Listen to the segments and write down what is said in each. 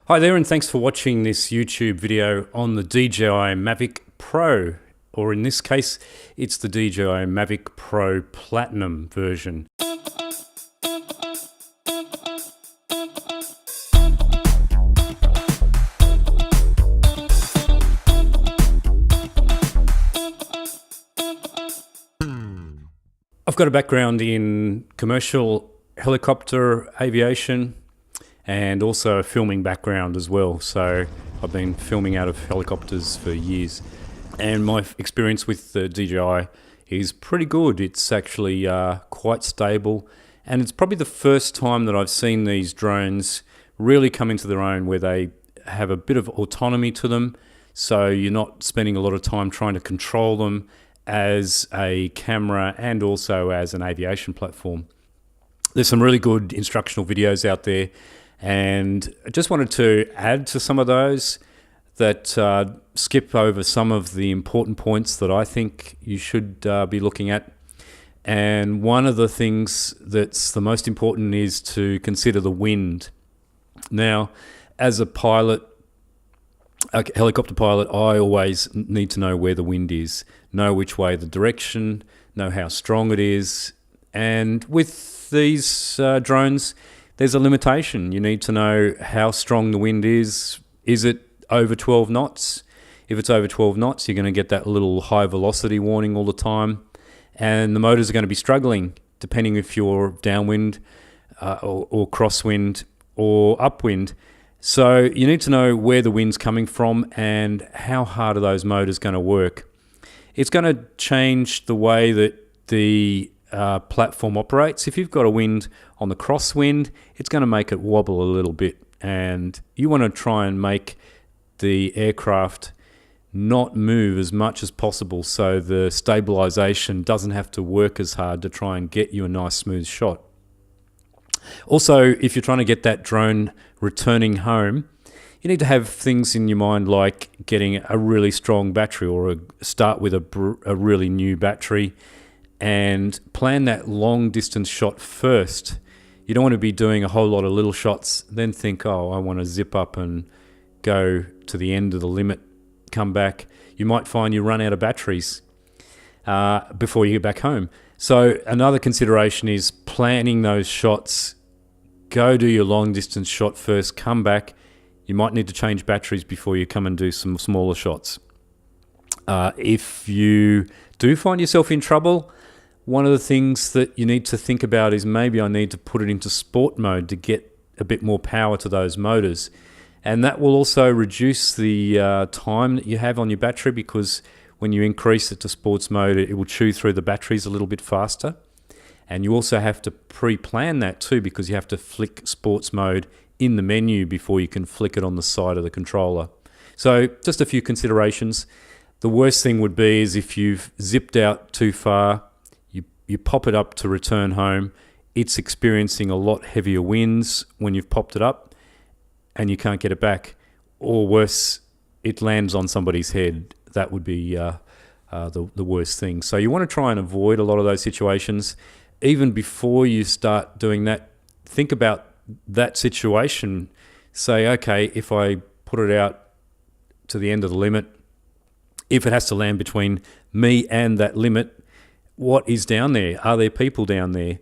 Hi there, and thanks for watching this YouTube video on the DJI Mavic Pro, or in this case, it's the DJI Mavic Pro Platinum version. I've got a background in commercial helicopter aviation and also a filming background as well. So I've been filming out of helicopters for years. And my experience with the DJI is pretty good. It's actually quite stable. And it's probably the first time that I've seen these drones really come into their own, where they have a bit of autonomy to them. So you're not spending a lot of time trying to control them as a camera and also as an aviation platform. There's some really good instructional videos out there, and I just wanted to add to some of those that skip over some of the important points that I think you should be looking at. And one of the things that's the most important is to consider the wind. Now, as a pilot, a helicopter pilot, I always need to know where the wind is, know which way the direction, know how strong it is. And with these drones, there's a limitation. You need to know how strong the wind is. Is it over 12 knots? If it's over 12 knots, you're going to get that little high velocity warning all the time. And the motors are going to be struggling, depending if you're downwind or crosswind or upwind. So you need to know where the wind's coming from and how hard are those motors going to work. It's going to change the way that the platform operates. If you've got a wind on the crosswind, it's going to make it wobble a little bit, and you want to try and make the aircraft not move as much as possible so the stabilization doesn't have to work as hard to try and get you a nice smooth shot. Also, if you're trying to get that drone returning home, you need to have things in your mind like getting a really strong battery, or start with a really new battery, and plan that long distance shot first. You don't want to be doing a whole lot of little shots, then think, oh, I want to zip up and go to the end of the limit, come back. You might find you run out of batteries before you get back home. So another consideration is planning those shots. Go do your long distance shot first, come back. You might need to change batteries before you come and do some smaller shots. If you do find yourself in trouble, one of the things that you need to think about is maybe I need to put it into sport mode to get a bit more power to those motors. And that will also reduce the time that you have on your battery, because when you increase it to sports mode, it will chew through the batteries a little bit faster. And you also have to pre-plan that too, because you have to flick sports mode in the menu before you can flick it on the side of the controller. So just a few considerations. The worst thing would be is if you've zipped out too far, you pop it up to return home, it's experiencing a lot heavier winds when you've popped it up and you can't get it back. Or worse, it lands on somebody's head. That would be the worst thing. So you want to try and avoid a lot of those situations. Even before you start doing that, think about that situation. Say, okay, if I put it out to the end of the limit, if it has to land between me and that limit, what is down there? Are there people down there?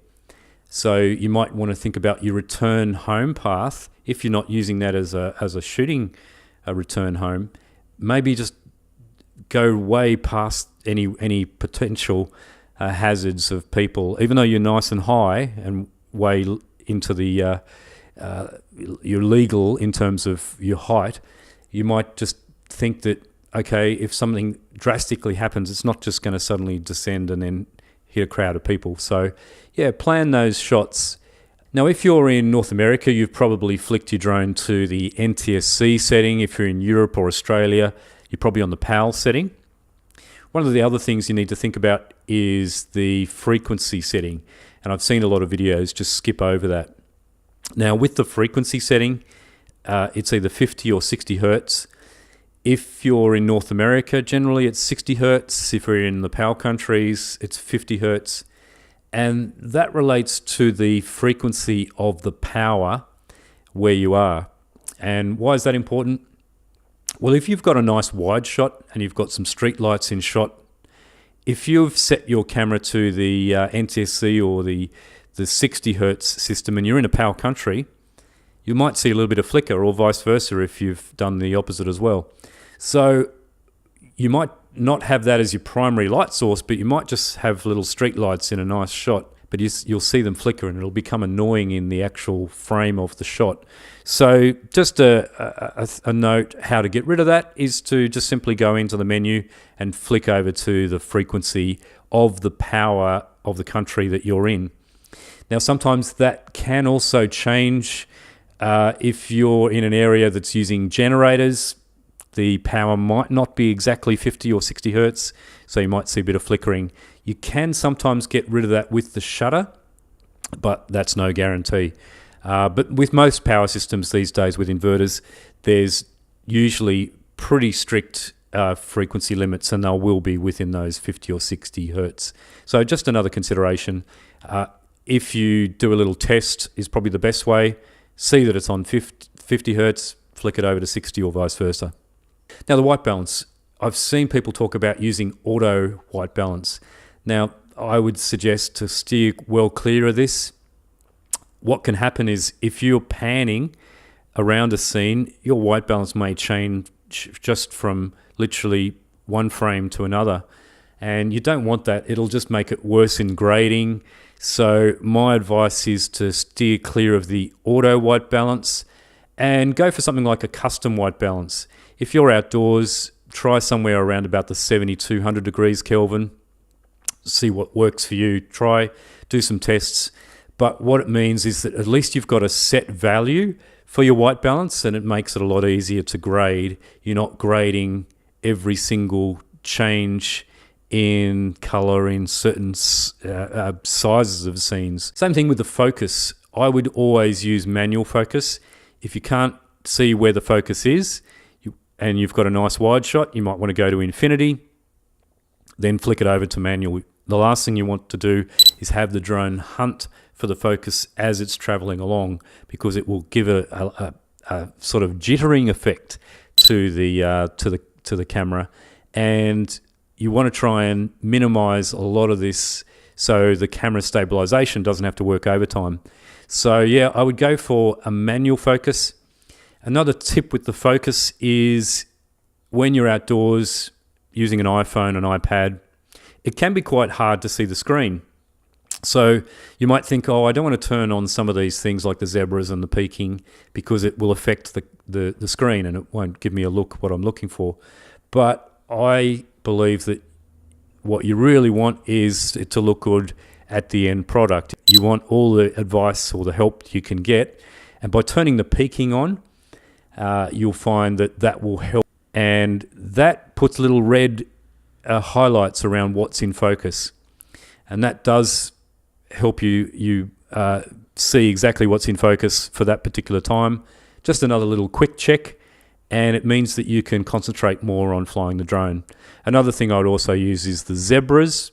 So you might want to think about your return home path. If you're not using that as a shooting return home, maybe just go way past any potential hazards of people. Even though you're nice and high and way into the you're legal in terms of your height, you might just think that, okay, if something drastically happens, it's not just going to suddenly descend and then hit a crowd of people. So yeah, plan those shots. Now, if you're in North America, you've probably flicked your drone to the NTSC setting. If you're in Europe or Australia, you're probably on the PAL setting. One of the other things you need to think about is the frequency setting. And I've seen a lot of videos just skip over that. Now, with the frequency setting, it's either 50 or 60 hertz. If you're in North America, generally it's 60 hertz. If you're in the PAL countries, it's 50 hertz. And that relates to the frequency of the power where you are. And why is that important? Well, if you've got a nice wide shot and you've got some street lights in shot, if you've set your camera to the NTSC or the 60 hertz system and you're in a PAL country, you might see a little bit of flicker, or vice versa if you've done the opposite as well. So you might not have that as your primary light source, but you might just have little street lights in a nice shot, but you'll see them flicker and it'll become annoying in the actual frame of the shot. So just a note, how to get rid of that is to just simply go into the menu and flick over to the frequency of the power of the country that you're in. Now, sometimes that can also change if you're in an area that's using generators. The power might not be exactly 50 or 60 hertz, so you might see a bit of flickering. You can sometimes get rid of that with the shutter, but that's no guarantee. But with most power systems these days with inverters, there's usually pretty strict frequency limits, and they will be within those 50 or 60 hertz. So just another consideration. If you do a little test is probably the best way. See that it's on 50 hertz, flick it over to 60 or vice versa. Now the white balance, I've seen people talk about using auto white balance. Now I would suggest to steer well clear of this. What can happen is if you're panning around a scene, your white balance may change just from literally one frame to another. And you don't want that. It'll just make it worse in grading. So my advice is to steer clear of the auto white balance and go for something like a custom white balance. If you're outdoors, try somewhere around about the 7200 degrees Kelvin. See what works for you. Do some tests. But what it means is that at least you've got a set value for your white balance, and it makes it a lot easier to grade. You're not grading every single change in color in certain sizes of scenes. Same thing with the focus. I would always use manual focus. If you can't see where the focus is and you've got a nice wide shot, you might want to go to infinity, then flick it over to manual. The last thing you want to do is have the drone hunt for the focus as it's traveling along, because it will give a sort of jittering effect to the camera, and you want to try and minimize a lot of this so the camera stabilization doesn't have to work overtime. So yeah, I would go for a manual focus. Another tip with the focus is when you're outdoors using an iPhone, an iPad, it can be quite hard to see the screen. So you might think, oh, I don't want to turn on some of these things like the zebras and the peaking because it will affect the screen and it won't give me a look what I'm looking for. But I believe that what you really want is it to look good at the end product. You want all the advice or the help you can get, and by turning the peaking on, you'll find that will help, and that puts little red highlights around what's in focus, and that does help you see exactly what's in focus for that particular time. Just another little quick check, and it means that you can concentrate more on flying the drone. Another thing I would also use is the zebras,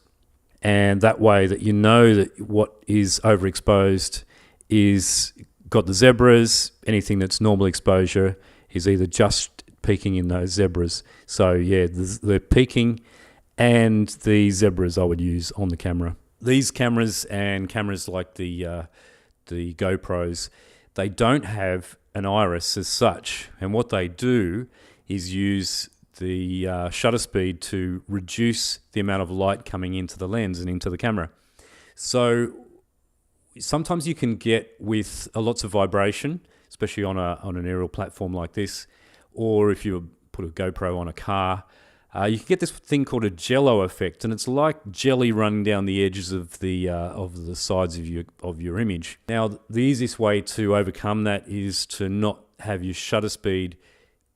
and that way that you know that what is overexposed is got the zebras. Anything that's normal exposure is either just peaking in those zebras. So yeah, the peaking and the zebras I would use on the camera. These cameras and cameras like the GoPros, they don't have an iris as such, and what they do is use the shutter speed to reduce the amount of light coming into the lens and into the camera. So sometimes you can get with lots of vibration, especially on an aerial platform like this, or if you put a GoPro on a car, you can get this thing called a jello effect, and it's like jelly running down the edges of the sides of your image. Now, the easiest way to overcome that is to not have your shutter speed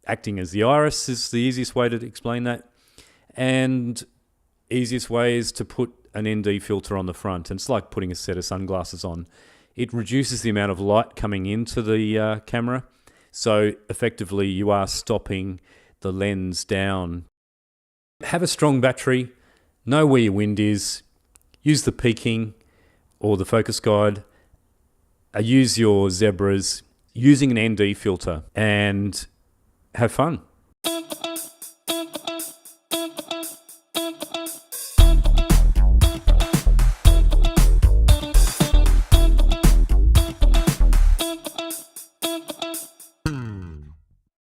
acting as the iris. Is the easiest way to explain that, and easiest way is to put an ND filter on the front, and it's like putting a set of sunglasses on. It reduces the amount of light coming into the camera, so effectively you are stopping the lens down. Have a strong battery, know where your wind is, use the peaking or the focus guide, use your zebras, using an ND filter and have fun.